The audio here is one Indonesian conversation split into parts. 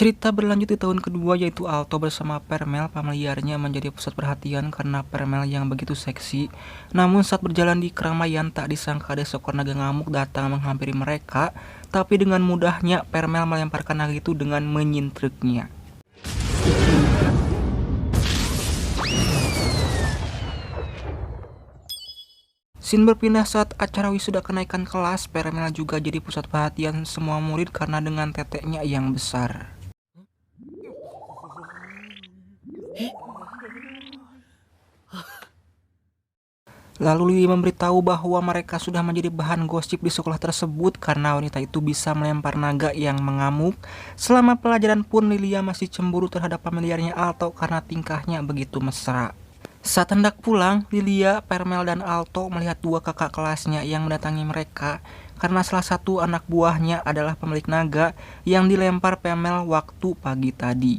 Cerita berlanjut di tahun kedua, yaitu Alto bersama Permel familiarnya menjadi pusat perhatian karena Permel yang begitu seksi. Namun saat berjalan di keramaian, tak disangka ada seekor naga ngamuk datang menghampiri mereka. Tapi dengan mudahnya Permel melemparkan naga itu dengan menyintriknya. Scene berpindah saat acara wisuda kenaikan kelas. Permel juga jadi pusat perhatian semua murid karena dengan teteknya yang besar. Lalu Lily memberitahu bahwa mereka sudah menjadi bahan gosip di sekolah tersebut karena wanita itu bisa melempar naga yang mengamuk. Selama pelajaran pun Lilia masih cemburu terhadap familiarnya Alto karena tingkahnya begitu mesra. Saat hendak pulang, Lilia, Permel, dan Alto melihat dua kakak kelasnya yang mendatangi mereka karena salah satu anak buahnya adalah pemilik naga yang dilempar Permel waktu pagi tadi.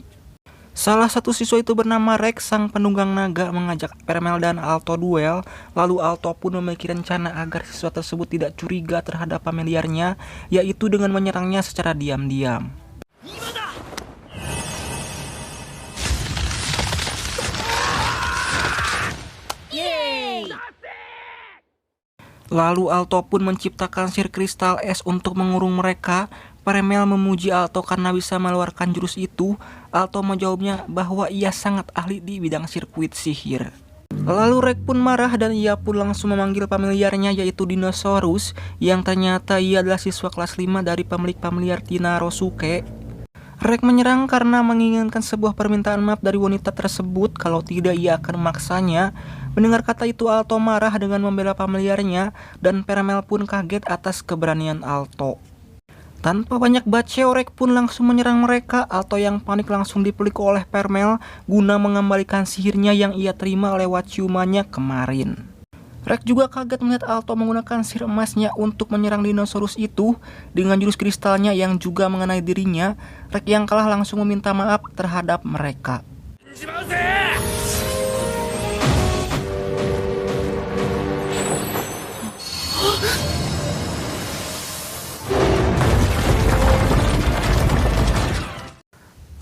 Salah satu siswa itu bernama Rex, sang penunggang naga, mengajak Permel dan Alto duel. Lalu Alto pun memiliki rencana agar siswa tersebut tidak curiga terhadap familiarnya, yaitu dengan menyerangnya secara diam-diam. Lalu Alto pun menciptakan sihir kristal es untuk mengurung mereka. Permel memuji Alto karena bisa mengeluarkan jurus itu. Alto menjawabnya bahwa ia sangat ahli di bidang sirkuit sihir. Lalu Rex pun marah dan ia pun langsung memanggil familiarnya, yaitu Dinosaurus, yang ternyata ia adalah siswa kelas 5 dari pemilik familiar Tinarosuke. Rex menyerang karena menginginkan sebuah permintaan maaf dari wanita tersebut, kalau tidak ia akan memaksanya. Mendengar kata itu Alto marah dengan membela familiarnya dan Permel pun kaget atas keberanian Alto. Tanpa banyak baceo, Rex pun langsung menyerang mereka. Alto yang panik langsung dipeluk oleh Permel guna mengembalikan sihirnya yang ia terima lewat ciumannya kemarin. Rex juga kaget melihat Alto menggunakan sihir emasnya untuk menyerang dinosaurus itu dengan jurus kristalnya yang juga mengenai dirinya. Rex yang kalah langsung meminta maaf terhadap mereka.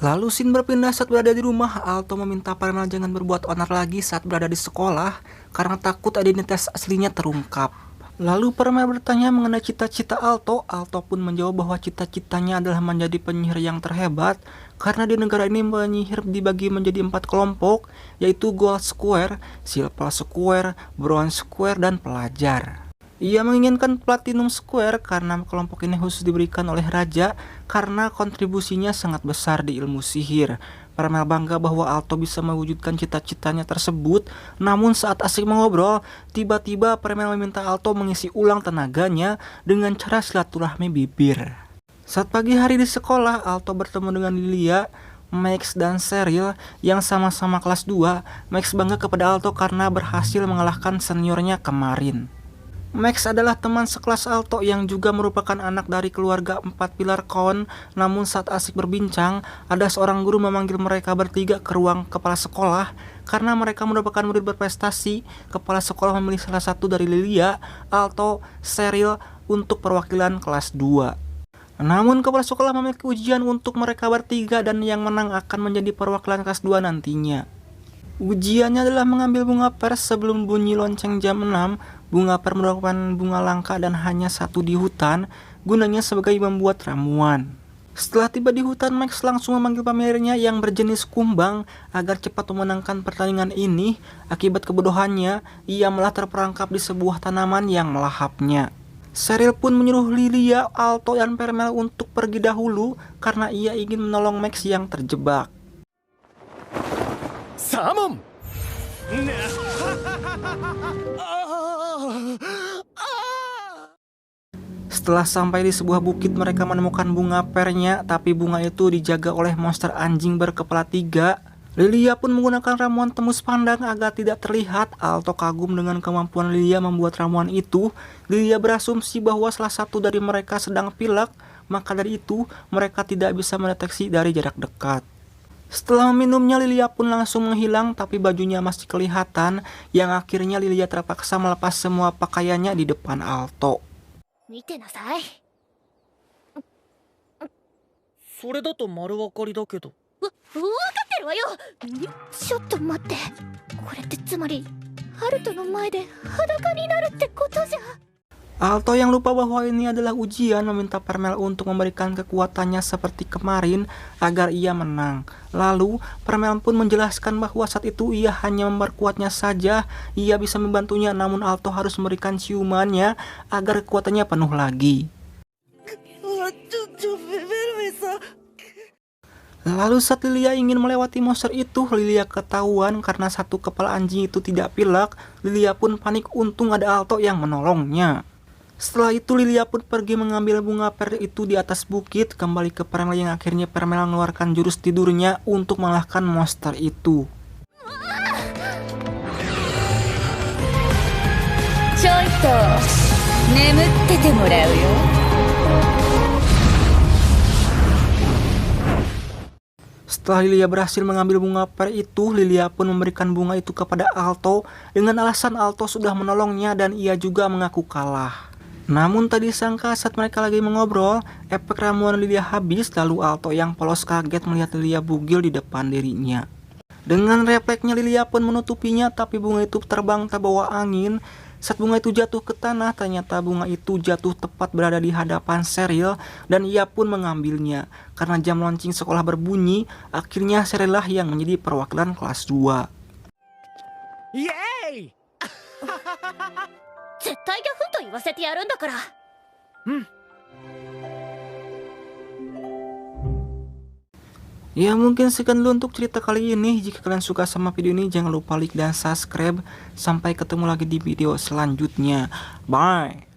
Lalu scene berpindah saat berada di rumah. Alto meminta Permel jangan berbuat onar lagi saat berada di sekolah karena takut identitas aslinya terungkap. Lalu Permel bertanya mengenai cita-cita Alto. Alto pun menjawab bahwa cita-citanya adalah menjadi penyihir yang terhebat karena di negara ini penyihir dibagi menjadi 4 kelompok, yaitu Gold Square, Silver Square, Bronze Square, dan pelajar. Ia menginginkan Platinum Square karena kelompok ini khusus diberikan oleh raja karena kontribusinya sangat besar di ilmu sihir. Permel bangga bahwa Alto bisa mewujudkan cita-citanya tersebut. Namun saat asik mengobrol, tiba-tiba Permel meminta Alto mengisi ulang tenaganya dengan cara silaturahmi bibir. Saat pagi hari di sekolah, Alto bertemu dengan Lilia, Max, dan Cheryl yang sama-sama kelas 2. Max bangga kepada Alto karena berhasil mengalahkan seniornya kemarin. Max adalah teman sekelas Alto yang juga merupakan anak dari keluarga 4 pilar Kon. Namun saat asik berbincang, ada seorang guru memanggil mereka bertiga ke ruang kepala sekolah karena mereka merupakan murid berprestasi. Kepala sekolah memilih salah satu dari Lilia, Alto, Cheryl untuk perwakilan kelas 2. Namun kepala sekolah memiliki ujian untuk mereka bertiga dan yang menang akan menjadi perwakilan kelas 2 nantinya. Ujiannya adalah mengambil bunga per sebelum bunyi lonceng jam 6. Bunga per merupakan bunga langka dan hanya satu di hutan, gunanya sebagai membuat ramuan. Setelah tiba di hutan, Max langsung memanggil familiarnya yang berjenis kumbang agar cepat memenangkan pertandingan ini. Akibat kebodohannya, ia malah terperangkap di sebuah tanaman yang melahapnya. Cheryl pun menyuruh Lilia, Alto, dan Permel untuk pergi dahulu karena ia ingin menolong Max yang terjebak. Samom! Setelah sampai di sebuah bukit, mereka menemukan bunga pernya, tapi bunga itu dijaga oleh monster anjing berkepala 3. Lilia pun menggunakan ramuan tembus pandang agar tidak terlihat. Alto kagum dengan kemampuan Lilia membuat ramuan itu. Lilia berasumsi bahwa salah satu dari mereka sedang pilek, maka dari itu mereka tidak bisa mendeteksi dari jarak dekat. Setelah meminumnya, Lilia pun langsung menghilang, tapi bajunya masih kelihatan, yang akhirnya Lilia terpaksa melepas semua pakaiannya di depan Alto. それだと丸分かりだけど。わかってるわよ。ちょっと待って、これってつまりハルトの前で裸になるってことじゃ。Alto yang lupa bahwa ini adalah ujian meminta Permel untuk memberikan kekuatannya seperti kemarin agar ia menang. Lalu Permel pun menjelaskan bahwa saat itu ia hanya memperkuatnya saja, ia bisa membantunya namun Alto harus memberikan ciumannya agar kekuatannya penuh lagi. Lalu saat Lilia ingin melewati monster itu, Lilia ketahuan karena satu kepala anjing itu tidak pilak. Lilia pun panik, untung ada Alto yang menolongnya. Setelah itu Lilia pun pergi mengambil bunga per itu di atas bukit, kembali ke Permel yang akhirnya Permel mengeluarkan jurus tidurnya untuk mengalahkan monster itu. Coito, nemutte te morau yo. Setelah Lilia berhasil mengambil bunga per itu, Lilia pun memberikan bunga itu kepada Alto dengan alasan Alto sudah menolongnya dan ia juga mengaku kalah. Namun tadi sangka saat mereka lagi mengobrol, efek ramuan Lilia habis, lalu Alto yang polos kaget melihat Lilia bugil di depan dirinya. Dengan refleksnya Lilia pun menutupinya, tapi bunga itu terbang terbawa angin. Saat bunga itu jatuh ke tanah, ternyata bunga itu jatuh tepat berada di hadapan Cheryl dan ia pun mengambilnya. Karena jam lonceng sekolah berbunyi, akhirnya Cheryl lah yang menjadi perwakilan kelas 2. Yeay! 絶対ギャフンと言わせてやるんだから。Ya mungkin sekian dulu untuk cerita kali ini. Jika kalian suka sama video ini, jangan lupa like dan subscribe. Sampai ketemu lagi di video selanjutnya. Bye.